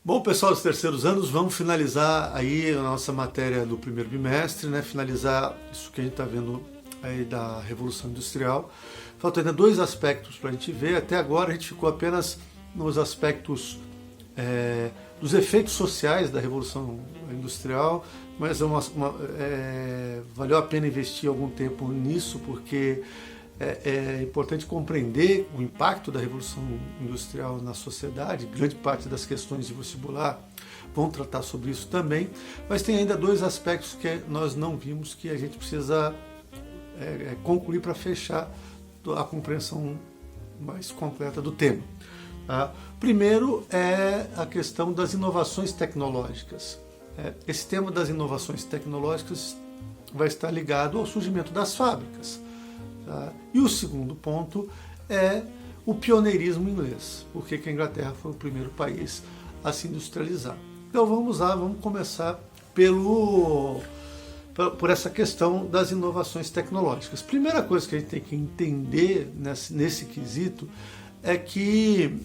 Bom, pessoal dos terceiros anos, vamos finalizar aí a nossa matéria do primeiro bimestre, né? Finalizar isso que a gente está vendo aí da Revolução Industrial. Faltam ainda dois aspectos para a gente ver. Até agora a gente ficou apenas nos aspectos dos efeitos sociais da Revolução Industrial, mas valeu a pena investir algum tempo nisso, porque é importante compreender o impacto da Revolução Industrial na sociedade. Grande parte das questões de vestibular vão tratar sobre isso também, mas tem ainda dois aspectos que nós não vimos que a gente precisa concluir para fechar a compreensão mais completa do tema. Tá? Primeiro é a questão das inovações tecnológicas. Esse tema das inovações tecnológicas vai estar ligado ao surgimento das fábricas. Tá? E o segundo ponto é o pioneirismo inglês, porque a Inglaterra foi o primeiro país a se industrializar. Então vamos lá, vamos começar por essa questão das inovações tecnológicas. Primeira coisa que a gente tem que entender nesse quesito é que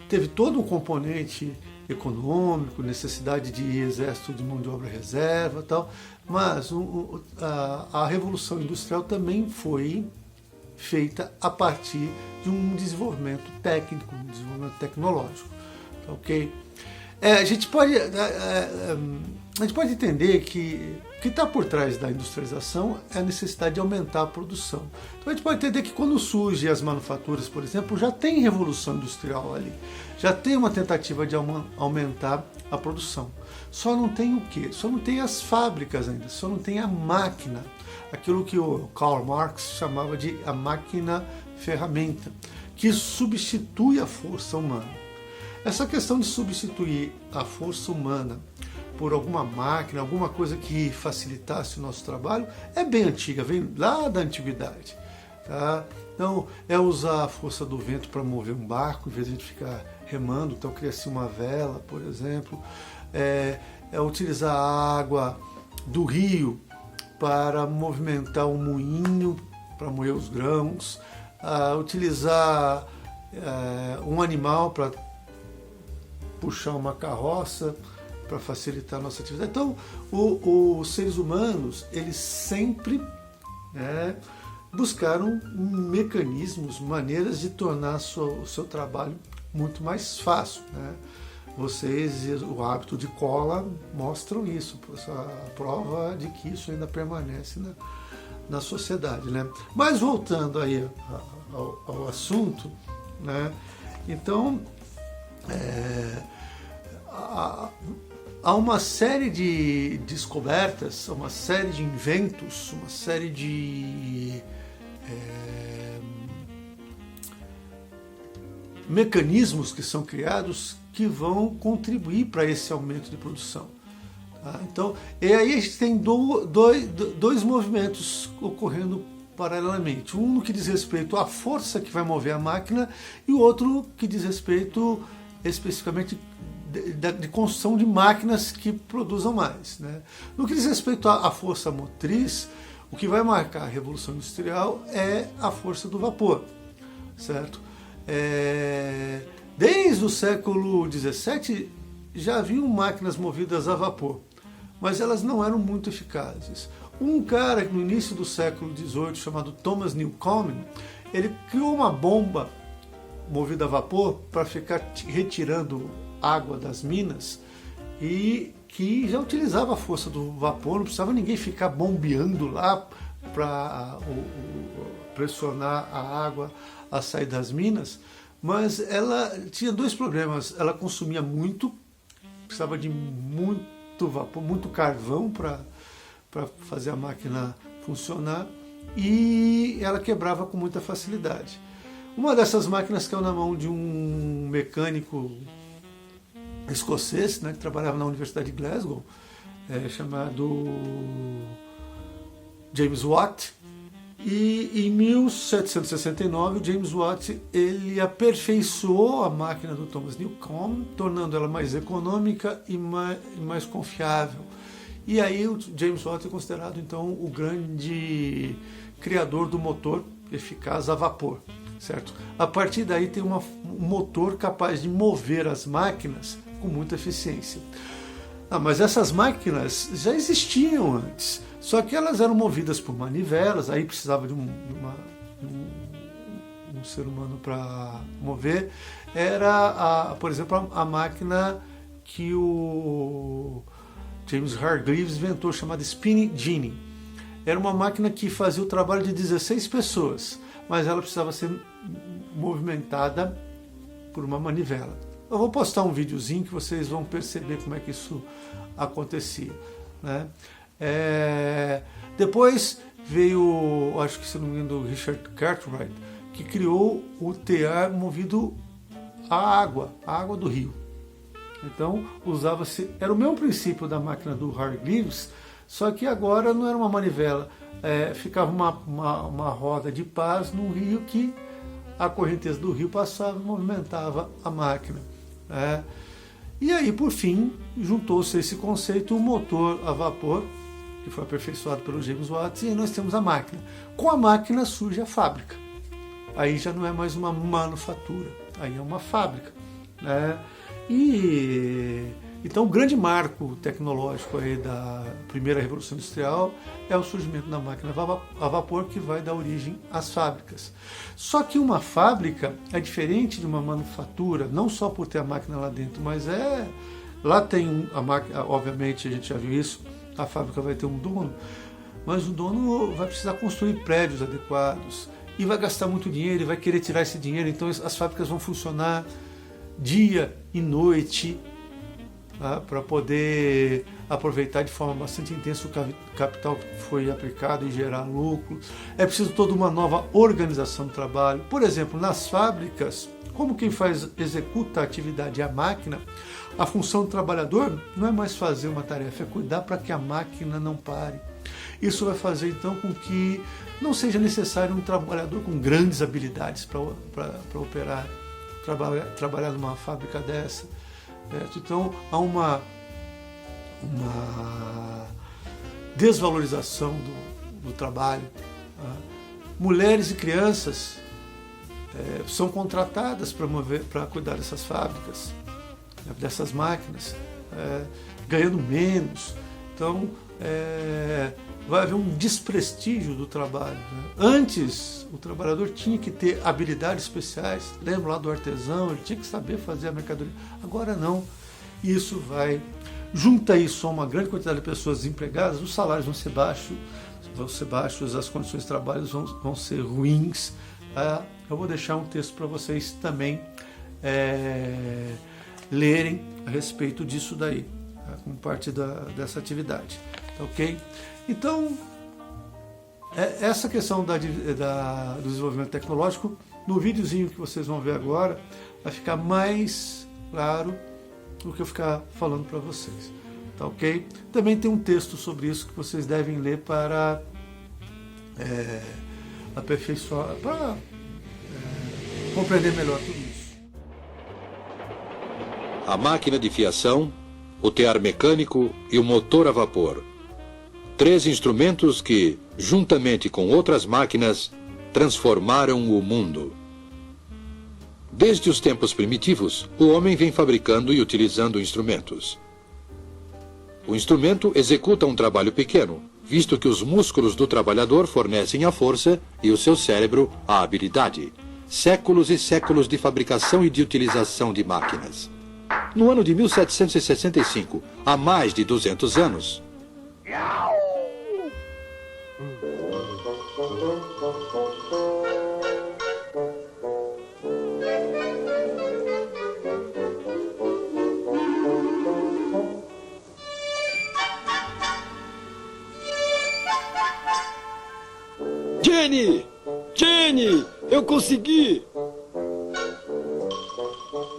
teve todo um componente econômico, necessidade de exército de mão de obra reserva e tal, mas a Revolução Industrial também foi feita a partir de um desenvolvimento técnico, um desenvolvimento tecnológico. Tá, ok? A gente pode entender que o que está por trás da industrialização é a necessidade de aumentar a produção. Então a gente pode entender que quando surgem as manufaturas, por exemplo, já tem revolução industrial ali, já tem uma tentativa de aumentar a produção. Só não tem o quê? Só não tem as fábricas ainda, só não tem a máquina, aquilo que o Karl Marx chamava de a máquina-ferramenta, que substitui a força humana. Essa questão de substituir a força humana por alguma máquina, alguma coisa que facilitasse o nosso trabalho, é bem antiga, vem lá da antiguidade. Tá? Então, é usar a força do vento para mover um barco, em vez de a gente ficar remando, então cria-se uma vela, por exemplo. É utilizar a água do rio para movimentar um moinho, para moer os grãos, utilizar um animal para puxar uma carroça, para facilitar a nossa atividade. Então, os seres humanos, eles sempre buscaram mecanismos, maneiras de tornar o seu trabalho muito mais fácil. Né? Vocês, o hábito de cola, mostram isso, a prova de que isso ainda permanece na sociedade. Né? Mas voltando aí ao assunto, né? Então, há uma série de descobertas, uma série de inventos, uma série de mecanismos que são criados que vão contribuir para esse aumento de produção. Tá? Então, e aí a gente tem dois movimentos ocorrendo paralelamente. Um no que diz respeito à força que vai mover a máquina e o outro que diz respeito especificamente de construção de máquinas que produzam mais. Né? No que diz respeito à força motriz, o que vai marcar a Revolução Industrial é a força do vapor, certo? Desde o século XVII já haviam máquinas movidas a vapor, mas elas não eram muito eficazes. Um cara no início do século XVIII chamado Thomas Newcomen, ele criou uma bomba movida a vapor para ficar retirando água das minas e que já utilizava a força do vapor, não precisava ninguém ficar bombeando lá para pressionar a água a sair das minas, mas ela tinha dois problemas. Ela consumia muito, precisava de muito vapor, muito carvão para fazer a máquina funcionar, e ela quebrava com muita facilidade. Uma dessas máquinas caiu na mão de um mecânico escocês, né, que trabalhava na Universidade de Glasgow, chamado James Watt. E em 1769, o James Watt ele aperfeiçoou a máquina do Thomas Newcomen, tornando ela mais econômica e mais confiável. E aí o James Watt é considerado então o grande criador do motor eficaz a vapor, certo? A partir daí tem um motor capaz de mover as máquinas com muita eficiência. Mas essas máquinas já existiam antes, só que elas eram movidas por manivelas, aí precisava de um ser humano para mover. Era, por exemplo, a máquina que o James Hargreaves inventou, chamada Spinning Jenny. Era uma máquina que fazia o trabalho de 16 pessoas, mas ela precisava ser movimentada por uma manivela. Eu vou postar um videozinho que vocês vão perceber como é que isso acontecia, né? Depois veio, acho que se não me engano, o Richard Cartwright, que criou o tear movido à água do rio. Então usava-se, era o mesmo princípio da máquina do Hargreaves, só que agora não era uma manivela, ficava uma roda de pás no rio que a correnteza do rio passava e movimentava a máquina. E aí, por fim, juntou-se esse conceito, o motor a vapor, que foi aperfeiçoado pelo James Watt, e aí nós temos a máquina. Com a máquina surge a fábrica. Aí já não é mais uma manufatura, aí é uma fábrica, né? Então o grande marco tecnológico aí da primeira Revolução Industrial é o surgimento da máquina a vapor, que vai dar origem às fábricas. Só que uma fábrica é diferente de uma manufatura, não só por ter a máquina lá dentro, mas lá tem a máquina, obviamente a gente já viu isso, a fábrica vai ter um dono, mas o dono vai precisar construir prédios adequados e vai gastar muito dinheiro e vai querer tirar esse dinheiro, então as fábricas vão funcionar dia e noite, para poder aproveitar de forma bastante intensa o capital que foi aplicado e gerar lucro. É preciso toda uma nova organização do trabalho. Por exemplo, nas fábricas, como quem executa a atividade é a máquina, a função do trabalhador não é mais fazer uma tarefa, é cuidar para que a máquina não pare. Isso vai fazer então com que não seja necessário um trabalhador com grandes habilidades para operar, trabalhar numa fábrica dessa. Então há uma desvalorização do trabalho. Mulheres e crianças são contratadas para cuidar dessas fábricas, dessas máquinas, ganhando menos. Então vai haver um desprestígio do trabalho. Antes, o trabalhador tinha que ter habilidades especiais. Lembra lá do artesão, ele tinha que saber fazer a mercadoria. Agora não. Isso vai... Junta isso a uma grande quantidade de pessoas desempregadas, os salários vão ser baixos, as condições de trabalho vão ser ruins. Eu vou deixar um texto para vocês também lerem a respeito disso daí, como parte dessa atividade. Ok? Então, essa questão do desenvolvimento tecnológico, no videozinho que vocês vão ver agora, vai ficar mais claro do que eu ficar falando para vocês. Tá ok? Também tem um texto sobre isso que vocês devem ler para aperfeiçoar, para compreender melhor tudo isso. A máquina de fiação, o tear mecânico e o motor a vapor. 3 instrumentos que, juntamente com outras máquinas, transformaram o mundo. Desde os tempos primitivos, o homem vem fabricando e utilizando instrumentos. O instrumento executa um trabalho pequeno, visto que os músculos do trabalhador fornecem a força e o seu cérebro a habilidade. Séculos e séculos de fabricação e de utilização de máquinas. No ano de 1765, há mais de 200 anos, Jenny! Jenny! Eu consegui!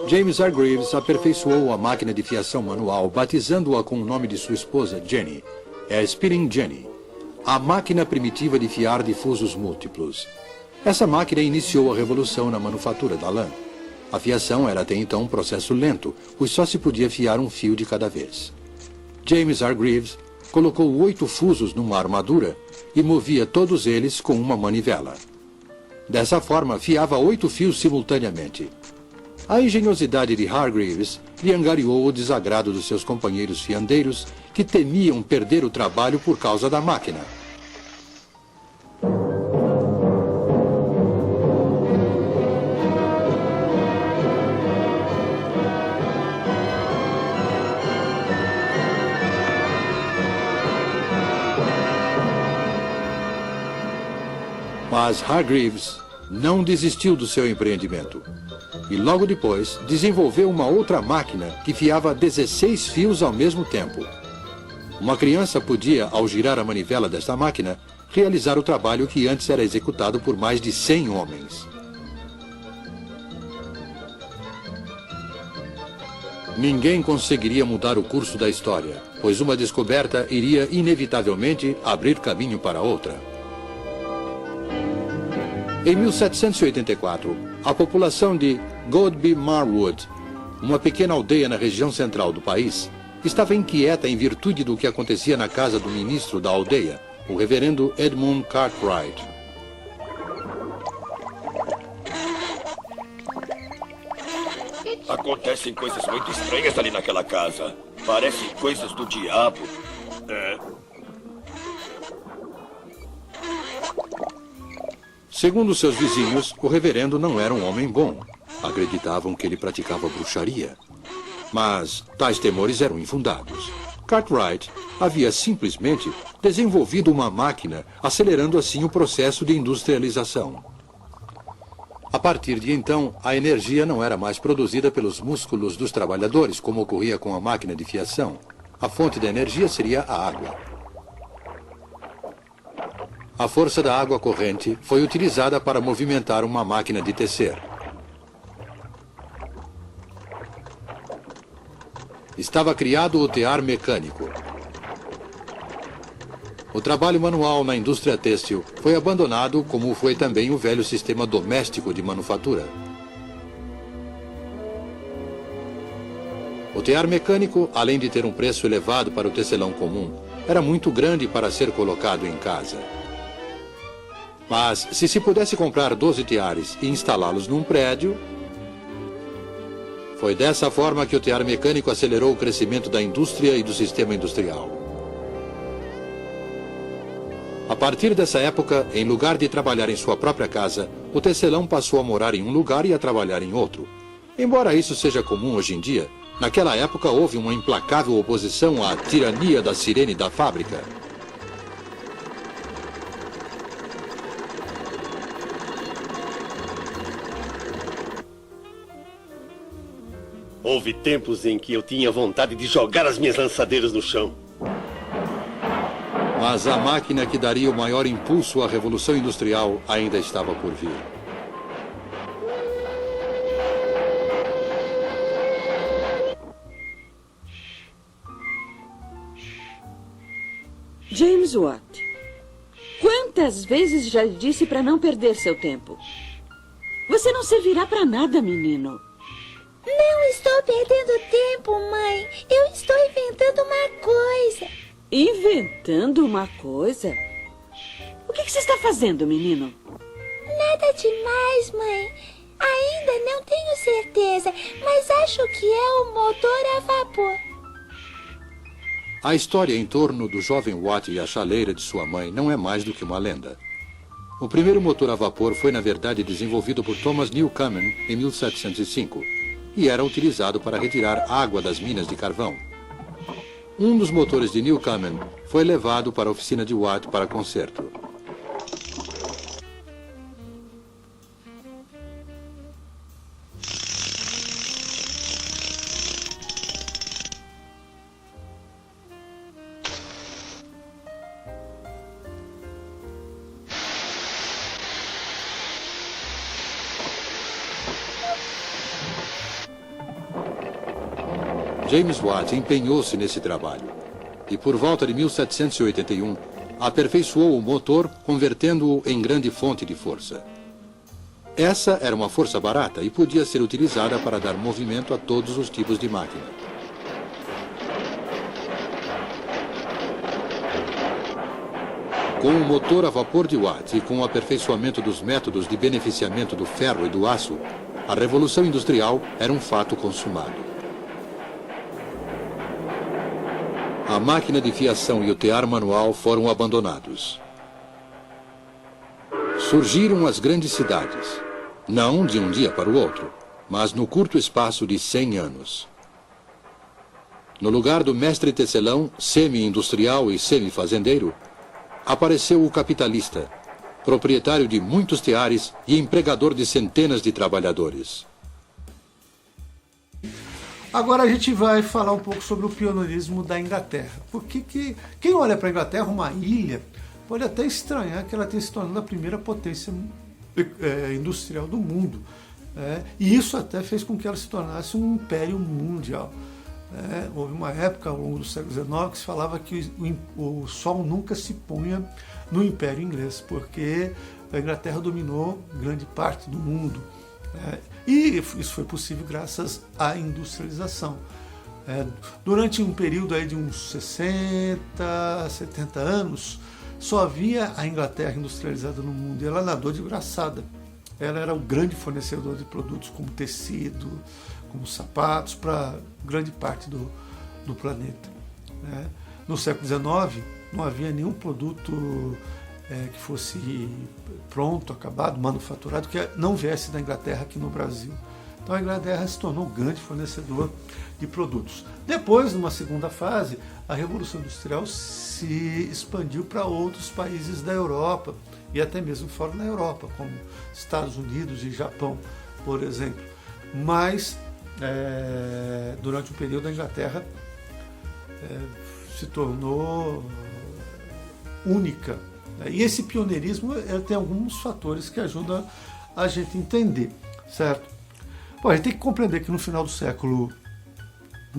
James Hargreaves aperfeiçoou a máquina de fiação manual, batizando-a com o nome de sua esposa, Jenny. É a Spinning Jenny, a máquina primitiva de fiar difusos múltiplos. Essa máquina iniciou a revolução na manufatura da lã. A fiação era até então um processo lento, pois só se podia fiar um fio de cada vez. James Hargreaves colocou 8 fusos numa armadura e movia todos eles com uma manivela. Dessa forma, fiava 8 fios simultaneamente. A engenhosidade de Hargreaves lhe angariou o desagrado dos seus companheiros fiandeiros, que temiam perder o trabalho por causa da máquina. Mas Hargreaves não desistiu do seu empreendimento. E logo depois desenvolveu uma outra máquina que fiava 16 fios ao mesmo tempo. Uma criança podia, ao girar a manivela desta máquina, realizar o trabalho que antes era executado por mais de 100 homens. Ninguém conseguiria mudar o curso da história, pois uma descoberta iria inevitavelmente abrir caminho para outra. Em 1784, a população de Godby Marwood, uma pequena aldeia na região central do país, estava inquieta em virtude do que acontecia na casa do ministro da aldeia, o reverendo Edmund Cartwright. Acontecem coisas muito estranhas ali naquela casa. Parecem coisas do diabo. Segundo seus vizinhos, o reverendo não era um homem bom. Acreditavam que ele praticava bruxaria. Mas tais temores eram infundados. Cartwright havia simplesmente desenvolvido uma máquina, acelerando assim o processo de industrialização. A partir de então, a energia não era mais produzida pelos músculos dos trabalhadores, como ocorria com a máquina de fiação. A fonte da energia seria a água. A força da água corrente foi utilizada para movimentar uma máquina de tecer. Estava criado o tear mecânico. O trabalho manual na indústria têxtil foi abandonado, como foi também o velho sistema doméstico de manufatura. O tear mecânico, além de ter um preço elevado para o tecelão comum, era muito grande para ser colocado em casa. Mas, se pudesse comprar 12 teares e instalá-los num prédio, foi dessa forma que o tear mecânico acelerou o crescimento da indústria e do sistema industrial. A partir dessa época, em lugar de trabalhar em sua própria casa, o tecelão passou a morar em um lugar e a trabalhar em outro. Embora isso seja comum hoje em dia, naquela época houve uma implacável oposição à tirania da sirene da fábrica. Houve tempos em que eu tinha vontade de jogar as minhas lançadeiras no chão. Mas a máquina que daria o maior impulso à Revolução Industrial ainda estava por vir. James Watt, quantas vezes já lhe disse para não perder seu tempo? Você não servirá para nada, menino. Não estou perdendo tempo, mãe. Eu estou inventando uma coisa. Inventando uma coisa? O que você está fazendo, menino? Nada demais, mãe. Ainda não tenho certeza, mas acho que é o motor a vapor. A história em torno do jovem Watt e a chaleira de sua mãe não é mais do que uma lenda. O primeiro motor a vapor foi, na verdade, desenvolvido por Thomas Newcomen em 1705 e era utilizado para retirar água das minas de carvão. Um dos motores de Newcomen foi levado para a oficina de Watt para conserto. James Watt empenhou-se nesse trabalho e, por volta de 1781, aperfeiçoou o motor, convertendo-o em grande fonte de força. Essa era uma força barata e podia ser utilizada para dar movimento a todos os tipos de máquina. Com o motor a vapor de Watt e com o aperfeiçoamento dos métodos de beneficiamento do ferro e do aço, a Revolução Industrial era um fato consumado. A máquina de fiação e o tear manual foram abandonados. Surgiram as grandes cidades, não de um dia para o outro, mas no curto espaço de 100 anos. No lugar do mestre tecelão, semi-industrial e semi-fazendeiro, apareceu o capitalista, proprietário de muitos teares e empregador de centenas de trabalhadores. Agora a gente vai falar um pouco sobre o pioneirismo da Inglaterra. Porque quem olha para a Inglaterra, uma ilha, pode até estranhar que ela tenha se tornado a primeira potência industrial do mundo. E isso até fez com que ela se tornasse um império mundial. Houve uma época ao longo do século XIX que se falava que o sol nunca se punha no Império Inglês, porque a Inglaterra dominou grande parte do mundo. E isso foi possível graças à industrialização. Durante um período aí de uns 60, 70 anos, só havia a Inglaterra industrializada no mundo, e ela nadou de braçada. Ela era o grande fornecedor de produtos como tecido, como sapatos, para grande parte do planeta. No século XIX, não havia nenhum produto que fosse pronto, acabado, manufaturado, que não viesse da Inglaterra aqui no Brasil. Então a Inglaterra se tornou um grande fornecedor de produtos. Depois, numa segunda fase, a Revolução Industrial se expandiu para outros países da Europa, e até mesmo fora da Europa, como Estados Unidos e Japão, por exemplo. Mas, durante o período, a Inglaterra se tornou única. E esse pioneirismo tem alguns fatores que ajudam a gente a entender, certo? Bom, a gente tem que compreender que no final do século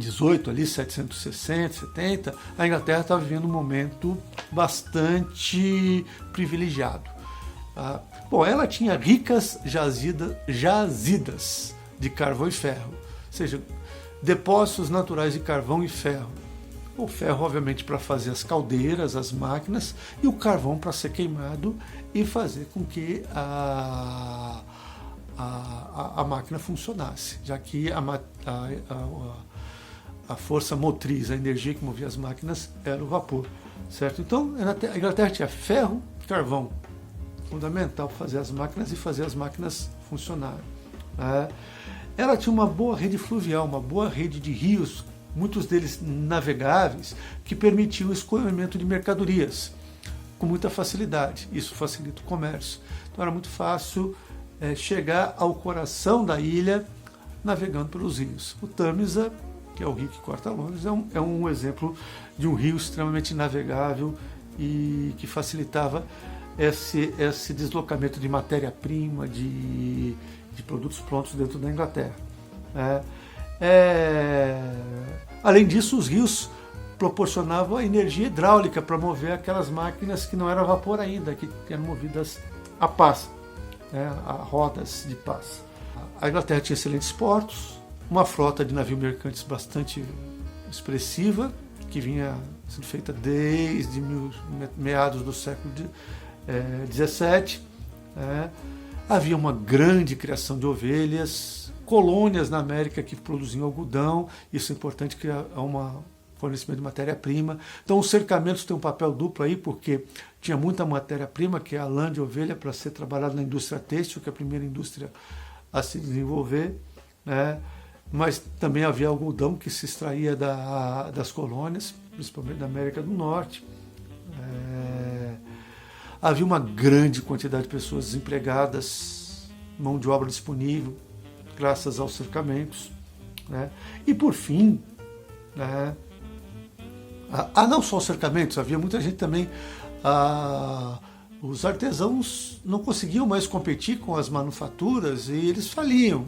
XVIII, ali 760, 70, a Inglaterra estava vivendo um momento bastante privilegiado. Bom, ela tinha ricas jazidas de carvão e ferro, ou seja, depósitos naturais de carvão e ferro. O ferro, obviamente, para fazer as caldeiras, as máquinas, e o carvão para ser queimado e fazer com que a máquina funcionasse, já que a força motriz, a energia que movia as máquinas era o vapor, certo? Então, a Inglaterra tinha ferro e carvão, fundamental para fazer as máquinas e fazer as máquinas funcionarem. Ela tinha uma boa rede fluvial, uma boa rede de rios, muitos deles navegáveis, que permitiam o escoamento de mercadorias com muita facilidade. Isso facilita o comércio. Então era muito fácil chegar ao coração da ilha navegando pelos rios. O Tâmisa, que é o rio que corta Londres, é um exemplo de um rio extremamente navegável e que facilitava esse deslocamento de matéria-prima, de produtos prontos dentro da Inglaterra. Além disso, os rios proporcionavam a energia hidráulica para mover aquelas máquinas que não eram a vapor ainda, que eram movidas a pás, a rodas de pás. A Inglaterra tinha excelentes portos, uma frota de navios mercantes bastante expressiva, que vinha sendo feita desde meados do século XVII. Havia uma grande criação de ovelhas, colônias na América que produziam algodão, isso é importante, que é um fornecimento de matéria-prima. Então os cercamentos têm um papel duplo aí, porque tinha muita matéria-prima, que é a lã de ovelha, para ser trabalhada na indústria têxtil, que é a primeira indústria a se desenvolver, mas também havia algodão que se extraía das colônias, principalmente da América do Norte. Havia uma grande quantidade de pessoas desempregadas, mão de obra disponível, graças aos cercamentos. E por fim, não só os cercamentos, havia muita gente também, os artesãos não conseguiam mais competir com as manufaturas e eles faliam.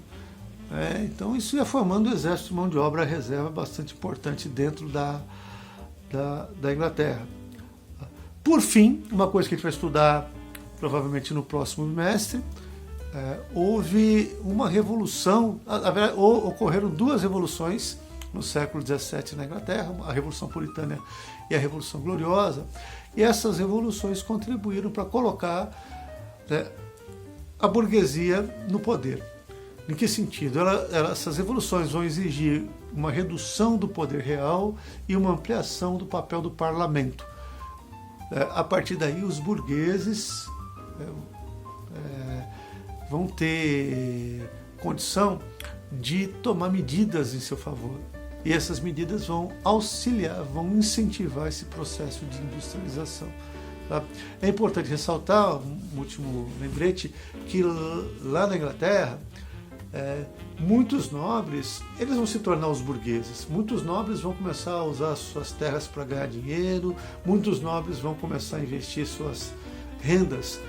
Então isso ia formando um exército de mão de obra reserva bastante importante dentro da Inglaterra. Por fim, uma coisa que a gente vai estudar provavelmente no próximo bimestre, houve uma revolução, ocorreram duas revoluções no século XVII na Inglaterra, a Revolução Puritana e a Revolução Gloriosa, e essas revoluções contribuíram para colocar, né, a burguesia no poder. Em que sentido? Essas revoluções vão exigir uma redução do poder real e uma ampliação do papel do parlamento. A partir daí, os burgueses vão ter condição de tomar medidas em seu favor. E essas medidas vão auxiliar, vão incentivar esse processo de industrialização. Tá? É importante ressaltar, um último lembrete, que lá na Inglaterra, muitos nobres eles vão se tornar os burgueses. Muitos nobres vão começar a usar suas terras para ganhar dinheiro, muitos nobres vão começar a investir suas rendas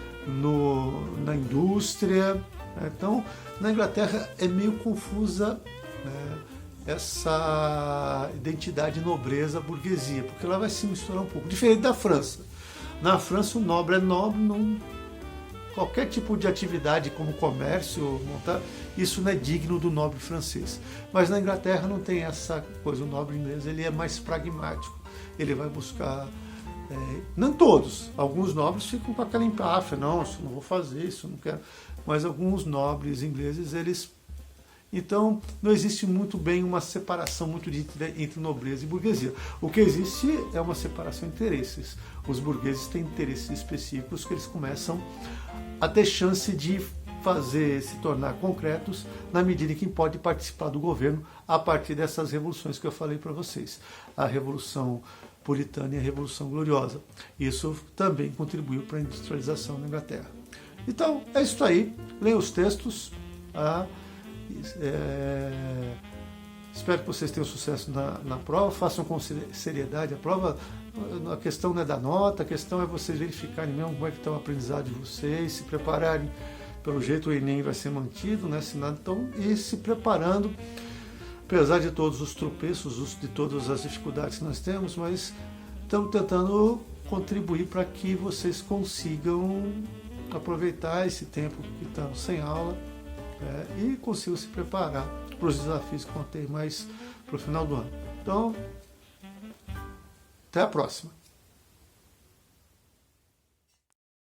na indústria. Então, na Inglaterra é meio confusa, né, essa identidade nobreza-burguesia, porque ela vai se misturar um pouco. Diferente da França. Na França, o nobre é nobre, qualquer tipo de atividade como comércio, isso não é digno do nobre francês. Mas na Inglaterra não tem essa coisa. O nobre inglês ele é mais pragmático. Ele vai buscar... não todos. Alguns nobres ficam com aquela empáfia. Não, isso não vou fazer, isso não quero. Mas alguns nobres ingleses, eles... Então, não existe muito bem uma separação muito entre nobreza e burguesia. O que existe é uma separação de interesses. Os burgueses têm interesses específicos que eles começam a ter chance de se tornar concretos na medida em que pode participar do governo a partir dessas revoluções que eu falei para vocês. A Revolução Puritana e a Revolução Gloriosa. Isso também contribuiu para a industrialização na Inglaterra. Então, é isso aí. Leiam os textos. Espero que vocês tenham sucesso na prova, façam com seriedade a prova. A questão não é da nota, a questão é vocês verificarem mesmo como é que está o aprendizado de vocês, se prepararem. Pelo jeito o Enem vai ser mantido, né? Então, e se preparando, apesar de todos os tropeços, de todas as dificuldades que nós temos, mas estamos tentando contribuir para que vocês consigam aproveitar esse tempo que estão sem aula, e consigam se preparar para os desafios que vão ter mais para o final do ano. Então, até a próxima.